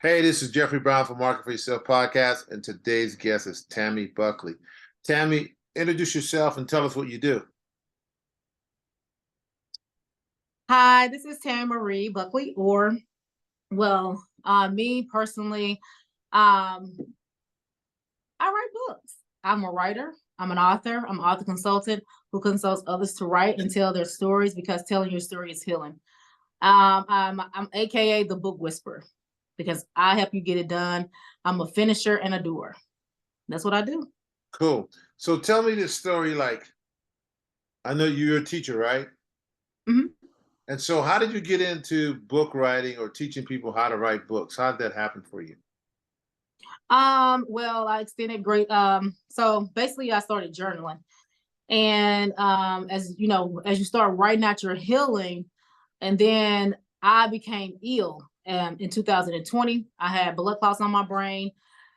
Hey, this is Jeffrey Brown from Market for Yourself podcast, and today's guest is Tammy Buckley. Tammy, introduce yourself and tell us what you do. Hi, this is Tammy Marie Buckley, me personally, um, I write books. I'm a writer. I'm an author. I'm an author consultant who consults others to write and tell their stories because telling your story is healing. I'm AKA the book whisperer because I help you get it done. I'm a finisher and a doer. That's what I do. Cool. So tell me this story. I know you're a teacher, right? Mhm. And so how did you get into book writing or teaching people how to write books? How did that happen for you? I extended great. So basically I started journaling. And as you know, as you start writing out your healing, and then I became ill in 2020. I had blood clots on my brain.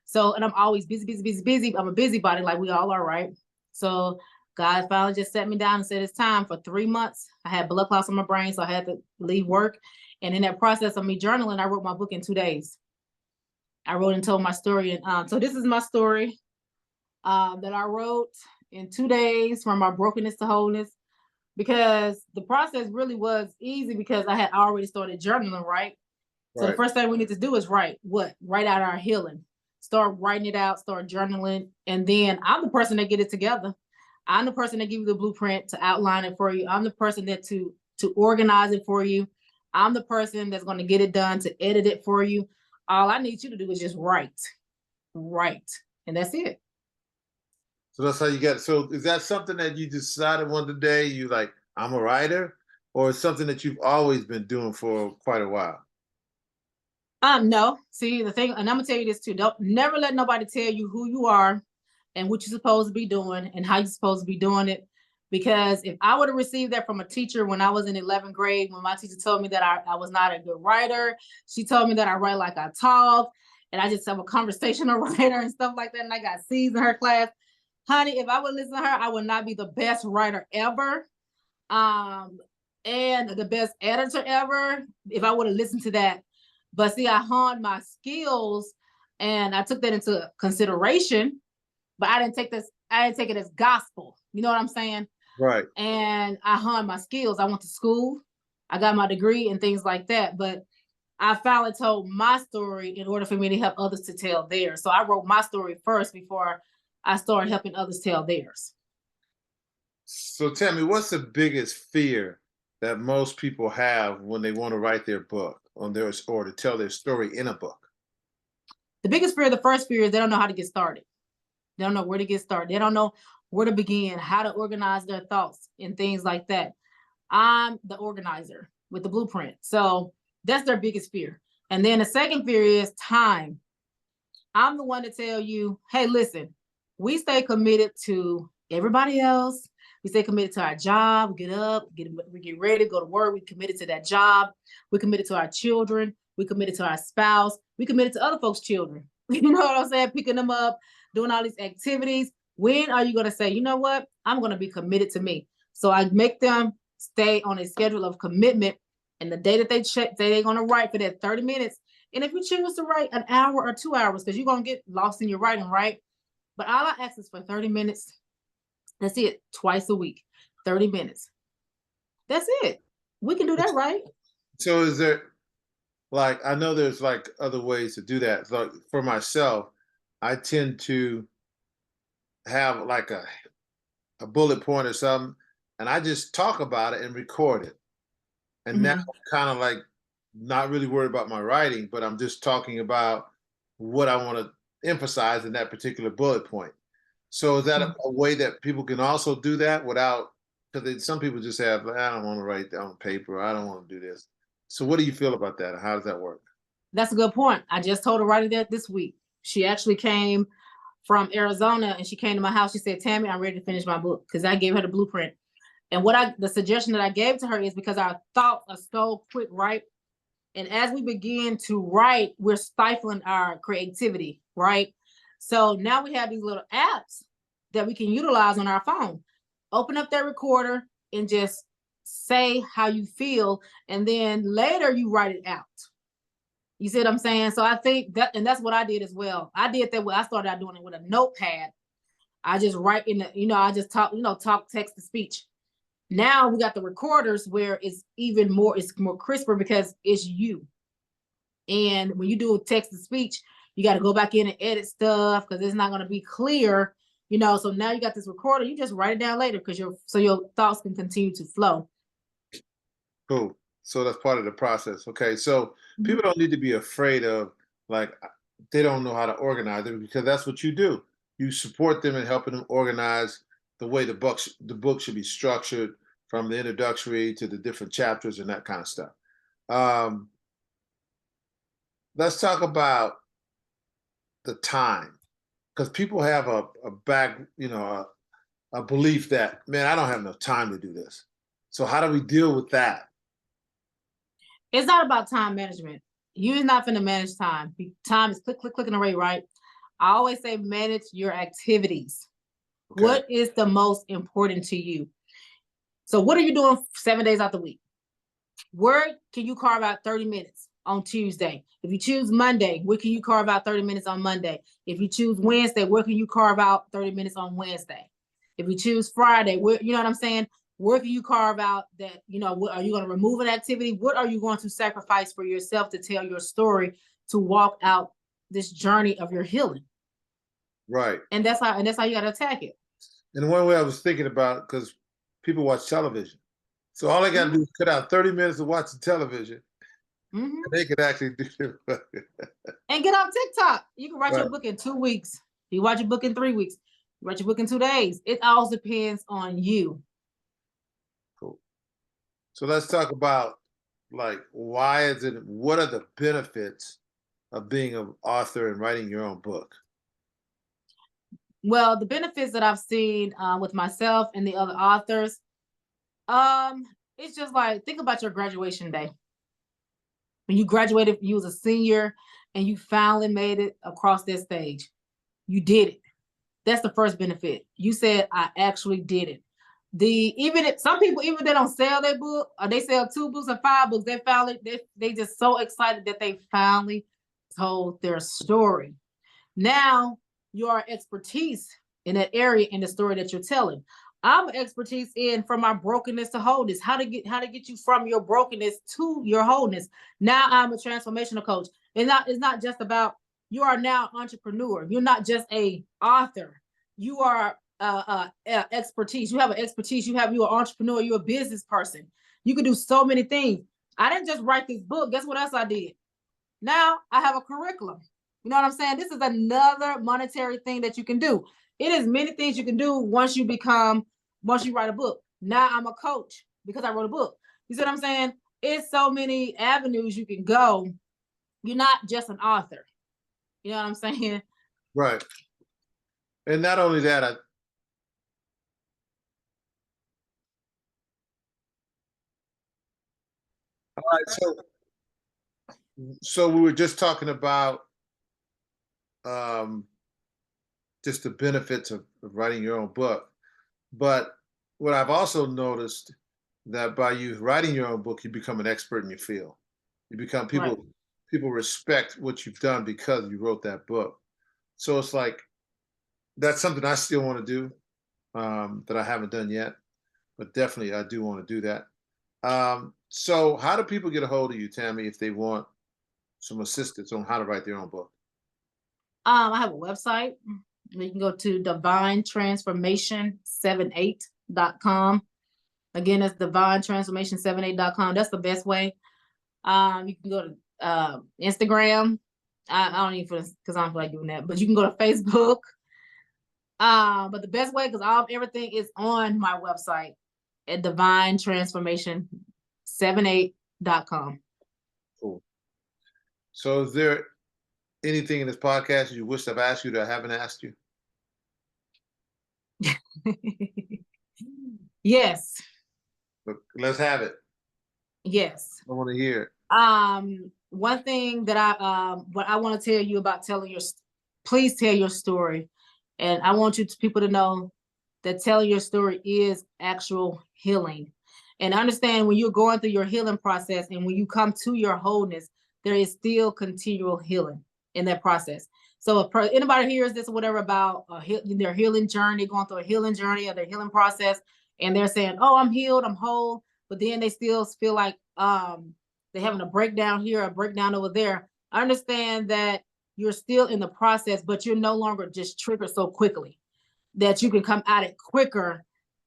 So, and I'm always busy, busy, busy, busy. I'm a busybody, like we all are, right? So God finally just sat me down and said, it's time. For 3 months. I had blood clots on my brain, so I had to leave work. And in that process of me journaling, I wrote my book in 2 days. I wrote and told my story. And so this is my story that I wrote in 2 days, from my brokenness to wholeness, because the process really was easy because I had already started journaling, right? So the Right. first thing we need to do is write out our healing, start writing it out, start journaling. And then I'm the person that get it together. I'm the person that give you the blueprint to outline it for you. I'm the person that to organize it for you. I'm the person that's going to get it done, to edit it for you. All I need you to do is just write, and that's it. So that's how you get it. So is that something that you decided one day you like, I'm a writer, or it's something that you've always been doing for quite a while? No. See, the thing, and I'm gonna tell you this too. Don't never let nobody tell you who you are and what you're supposed to be doing and how you're supposed to be doing it. Because if I would have received that from a teacher when I was in 11th grade, when my teacher told me that I was not a good writer, she told me that I write like I talk, and I just have a conversational writer and stuff like that, and I got C's in her class. Honey, if I would listen to her, I would not be the best writer ever. Um, and the best editor ever if I would have listened to that. But see, I honed my skills and I took that into consideration, but I didn't take it as gospel. You know what I'm saying? Right. And I honed my skills. I went to school, I got my degree and things like that. But I finally told my story in order for me to help others to tell theirs. So I wrote my story first before I started helping others tell theirs. So tell me, what's the biggest fear that most people have when they want to write their book on their or to tell their story in a book? The biggest fear, the first fear, is they don't know how to get started. They don't know where to get started. They don't know where to begin, how to organize their thoughts and things like that. I'm the organizer with the blueprint. So that's their biggest fear. And then the second fear is time. I'm the one to tell you, hey, listen, we stay committed to everybody else. We stay committed to our job. We get up, we get ready, go to work. We committed to that job. We committed to our children. We committed to our spouse. We committed to other folks' children. You know what I'm saying? Picking them up, doing all these activities. When are you going to say, you know what? I'm going to be committed to me. So I make them stay on a schedule of commitment. And the day that they check, they're going to write for that 30 minutes. And if you choose to write an hour or 2 hours, because you're going to get lost in your writing, right? But all I ask is for 30 minutes. That's it. Twice a week, 30 minutes. That's it. We can do that, right? So is there like I know there's like other ways to do that. Like for myself, I tend to have like a bullet point or something, and I just talk about it and record it. And now Mm-hmm. I'm kind of like not really worried about my writing, but I'm just talking about what I want to emphasize in that particular bullet point. So is that a way that people can also do that without, because some people just have, I don't want to write down paper. I don't want to do this. So what do you feel about that? How does that work? That's a good point. I just told her right that this week. She actually came from Arizona and she came to my house. She said, Tammy, I'm ready to finish my book, because I gave her the blueprint. And the suggestion that I gave to her is because our thoughts are so quick, right? And as we begin to write, we're stifling our creativity, right? So now we have these little apps that we can utilize on our phone. Open up that recorder and just say how you feel. And then later you write it out. You see what I'm saying? So I think that, and that's what I did as well. I did that. I started out doing it with a notepad. I just write in the, I just talk, talk text to speech. Now we got the recorders where it's more crisper because it's you. And when you do a text to speech, you got to go back in and edit stuff because it's not going to be clear, So now you got this recorder, you just write it down later because your thoughts can continue to flow. Cool. So that's part of the process. Okay. So people don't need to be afraid of, like, they don't know how to organize it, because that's what you do. You support them in helping them organize the way the book should be structured, from the introductory to the different chapters and that kind of stuff. Let's talk about the time, because people have a belief that, man, I don't have enough time to do this. So how do we deal with that? It's not about time management. You're not going to manage time. Time is click, click, click, and array, right? I always say manage your activities. Okay. What is the most important to you? So what are you doing 7 days out the week? Where can you carve out 30 minutes on Tuesday? If you choose Monday, where can you carve out 30 minutes on Monday? If you choose Wednesday, where can you carve out 30 minutes on Wednesday? If you choose Friday, where, you know what I'm saying? Where can you carve out that, what are you going to remove an activity? What are you going to sacrifice for yourself to tell your story, to walk out this journey of your healing? Right. And that's how you got to attack it. And one way I was thinking about, because people watch television, so all they got to do is cut out 30 minutes of watching television, and they could actually do it. And get off TikTok. You can write your book in 2 weeks. You write your book in 3 weeks. You write your book in 2 days. It all depends on you. Cool. So let's talk about, like, what are the benefits of being an author and writing your own book? Well, the benefits that I've seen with myself and the other authors, it's just like, think about your graduation day. When you graduated, you was a senior and you finally made it across that stage. You did it. That's the first benefit. You said, I actually did it. Even if some people, even if they don't sell their book, or they sell 2 books or 5 books, they just so excited that they finally told their story. Now your expertise in that area, in the story that you're telling. I'm expertise in from my brokenness to wholeness, how to get you from your brokenness to your wholeness. Now I'm a transformational coach. It's not just about, you are now an entrepreneur. You're not just a author. You are expertise. You have an expertise. You're an entrepreneur. You're a business person. You can do so many things. I didn't just write this book. Guess what else I did? Now I have a curriculum. You know what I'm saying? This is another monetary thing that you can do. It is many things you can do once you write a book. Now I'm a coach because I wrote a book. You see what I'm saying? It's so many avenues you can go. You're not just an author. You know what I'm saying? Right. And not only that, all right, so we were just talking about just the benefits of writing your own book. But what I've also noticed, that by you writing your own book, you become an expert in your field. You become people respect what you've done because you wrote that book. So it's like, that's something I still want to do, that I haven't done yet, but definitely I do want to do that. So how do people get a hold of you, Tammy, if they want some assistance on how to write their own book? I have a website. You can go to divinetransformation78.com. Again, that's divinetransformation78.com. That's the best way. You can go to Instagram. I don't even, because I don't feel like doing that, but you can go to Facebook. But the best way, because everything is on my website at divinetransformation78.com. Cool. So is there anything in this podcast you wish I've asked you that I haven't asked you? Yes. Let's have it. Yes. I want to hear it. One thing that what I want to tell you about please tell your story. And I want people to know that telling your story is actual healing. And understand, when you're going through your healing process and when you come to your wholeness, there is still continual healing in that process. So if anybody hears this or whatever about their healing journey, going through a healing journey or their healing process, and they're saying, "Oh, I'm healed, I'm whole," but then they still feel like they're having a breakdown here, a breakdown over there. I understand that you're still in the process, but you're no longer just triggered so quickly that you can come at it quicker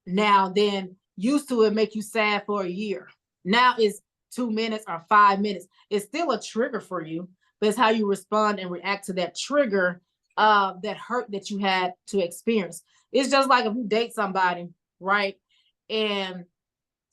now than used to it make you sad for a year. Now it's 2 minutes or 5 minutes. It's still a trigger for you, but it's how you respond and react to that trigger, that hurt that you had to experience. It's just like if you date somebody, right? And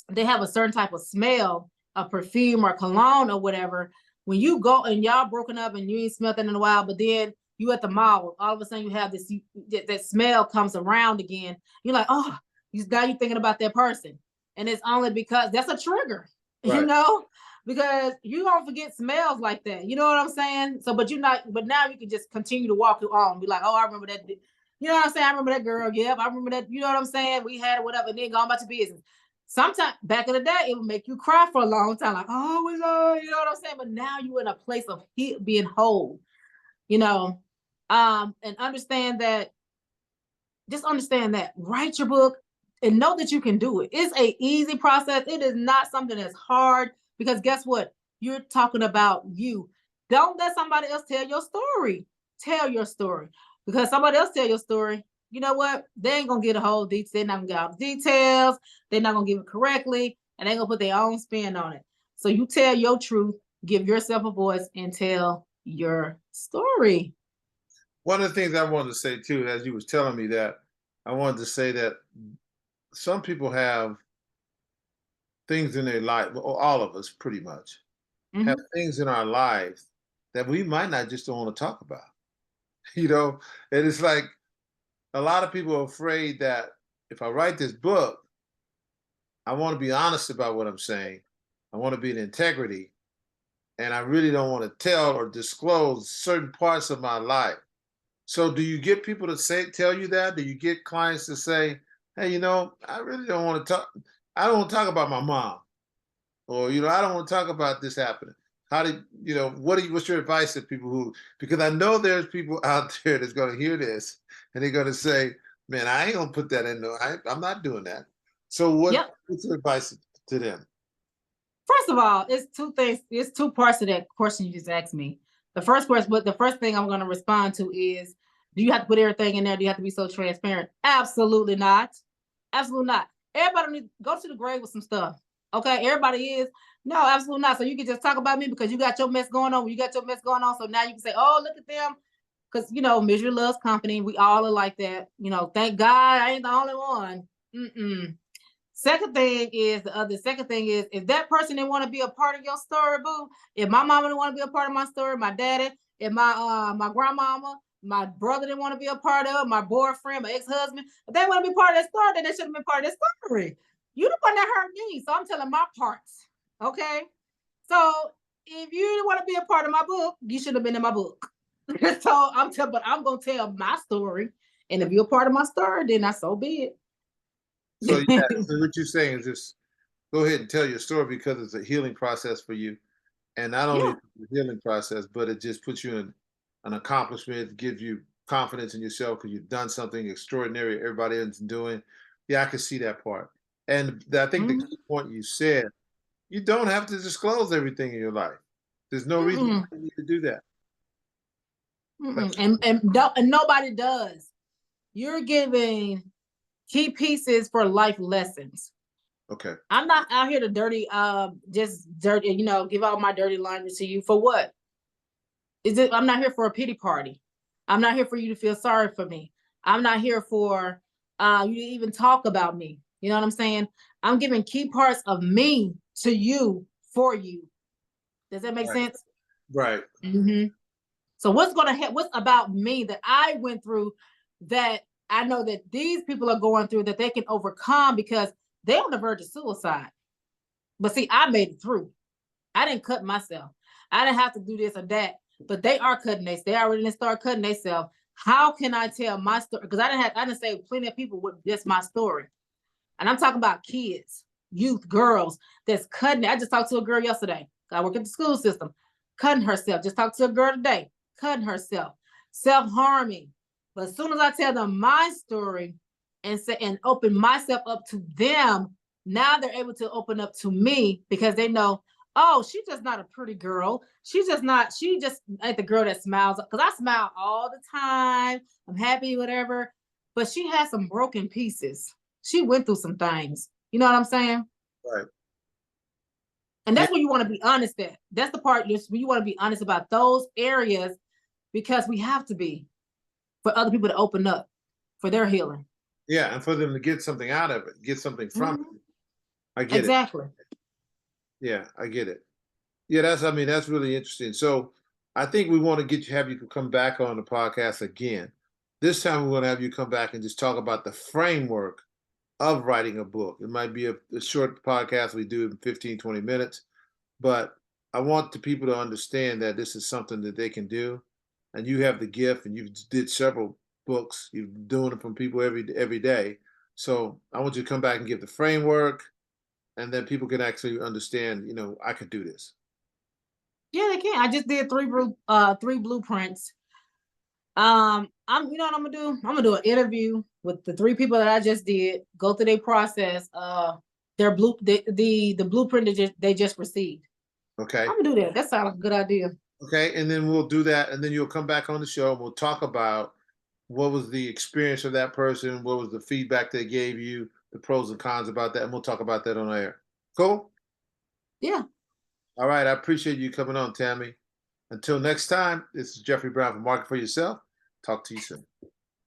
they have a certain type of smell, a perfume or cologne or whatever. When you go and y'all broken up and you ain't smelled that in a while, but then you at the mall, all of a sudden you have this, that smell comes around again. You're like, oh, now you're thinking about that person. And it's only because that's a trigger, Right. you know, because you don't forget smells like that. You know what I'm saying? So, but now you can just continue to walk on, be like, oh, I remember that. You know what I'm saying? I remember that girl. Yep. I remember that. You know what I'm saying? We had it, whatever, and then go about your business. Sometimes back in the day, it would make you cry for a long time, like, oh, you know what I'm saying? But now you're in a place of being whole, you know, and understand that, just understand that, write your book and know that you can do it. It's a easy process. It is not something that's hard, because guess what? You're talking about you. Don't let somebody else tell your story. Tell your story, because somebody else tell your story. You know what? They ain't gonna get a whole detail. They're not gonna get all the details. They're not gonna give it correctly, and they're gonna put their own spin on it. So you tell your truth, give yourself a voice, and tell your story. One of the things I wanted to say too, as you was telling me that, I wanted to say that some people have things in their life, well, all of us pretty much have things in our lives that we might not just don't want to talk about, you know? And it's like a lot of people are afraid that if I write this book, I want to be honest about what I'm saying. I want to be in integrity. And I really don't want to tell or disclose certain parts of my life. So do you get people to tell you that? Do you get clients to say, hey, I really don't want to talk. I don't want to talk about my mom, or, I don't want to talk about this happening. How do what's your advice to people because I know there's people out there that's going to hear this and they're going to say, man, I ain't going to put that in. I'm not doing that. So what's your advice to them? First of all, it's two things. It's two parts of that question you just asked me. The first thing I'm going to respond to is, do you have to put everything in there? Do you have to be so transparent? Absolutely not. Absolutely not. Everybody needs to go to the grave with some stuff. Okay, everybody is. No, absolutely not. So you can just talk about me because you got your mess going on. When you got your mess going on, so now you can say, oh, look at them. Because, misery loves company. We all are like that. Thank God I ain't the only one. Second thing is, if that person didn't want to be a part of your story, boo, if my mama didn't want to be a part of my story, my daddy, if my grandmama, my brother didn't want to be a part of, my boyfriend, my ex-husband, if they want to be part of that story, then they should have been part of that story. You the one that hurt me, so I'm telling my parts, okay? So if you didn't want to be a part of my book, you should have been in my book. So I'm gonna tell my story, and if you're a part of my story, then that's so be it. So so what you're saying is just go ahead and tell your story, because it's a healing process for you. And not only the healing process, but it just puts you in an accomplishment, gives you confidence in yourself because you've done something extraordinary everybody else is doing. Yeah, I can see that part. And I think the key point you said, you don't have to disclose everything in your life. There's no reason why you need to do that. And nobody does. You're giving key pieces for life lessons. Okay. I'm not out here to give all my dirty laundry to you for what? I'm not here for a pity party. I'm not here for you to feel sorry for me. I'm not here for you to even talk about me. You know what I'm saying? I'm giving key parts of me to you for you. Does that make sense? Right. So what's about me that I went through that I know that these people are going through that they can overcome because they're on the verge of suicide. But see, I made it through. I didn't cut myself. I didn't have to do this or that. But they are cutting themselves. They already didn't start cutting themselves. How can I tell my story? Because I didn't say plenty of people with just my story. And I'm talking about kids, youth, girls that's cutting it. I just talked to a girl yesterday. I work at the school system. cutting herself. Just talked to a girl today, cutting herself, self-harming. But as soon as I tell them my story and say and open myself up to them, now they're able to open up to me because they know, oh, she's just not a pretty girl. She just ain't the girl that smiles. Because I smile all the time. I'm happy, whatever. But she has some broken pieces. She went through some things. You know what I'm saying? Right. And that's where you want to be honest at. That's the part where you want to be honest about those areas, because we have to be, for other people to open up for their healing. Yeah, and for them to get something out of it, get something from it. I get Exactly. it. Yeah, I get it. Yeah, that's really interesting. So I think we want to have you come back on the podcast again. This time we want to have you come back and just talk about the framework of writing a book. It might be a short podcast we do in 15, 20 minutes, but I want the people to understand that this is something that they can do. And you have the gift, and you did several books. You're doing it from people every day. So I want you to come back and give the framework, and then people can actually understand, I could do this. Yeah, they can. I just did three blueprints. You know what I'm gonna do? I'm gonna do an interview with the 3 people that I just did, go through their process, the blueprint they just received. Okay. I'm gonna do that. That sounds like a good idea. Okay, and then we'll do that, and then you'll come back on the show, and we'll talk about what was the experience of that person, what was the feedback they gave you, the pros and cons about that, and we'll talk about that on air. Cool? Yeah. All right, I appreciate you coming on, Tammy. Until next time, this is Jeffrey Brown from Market for Yourself. Talk to you soon.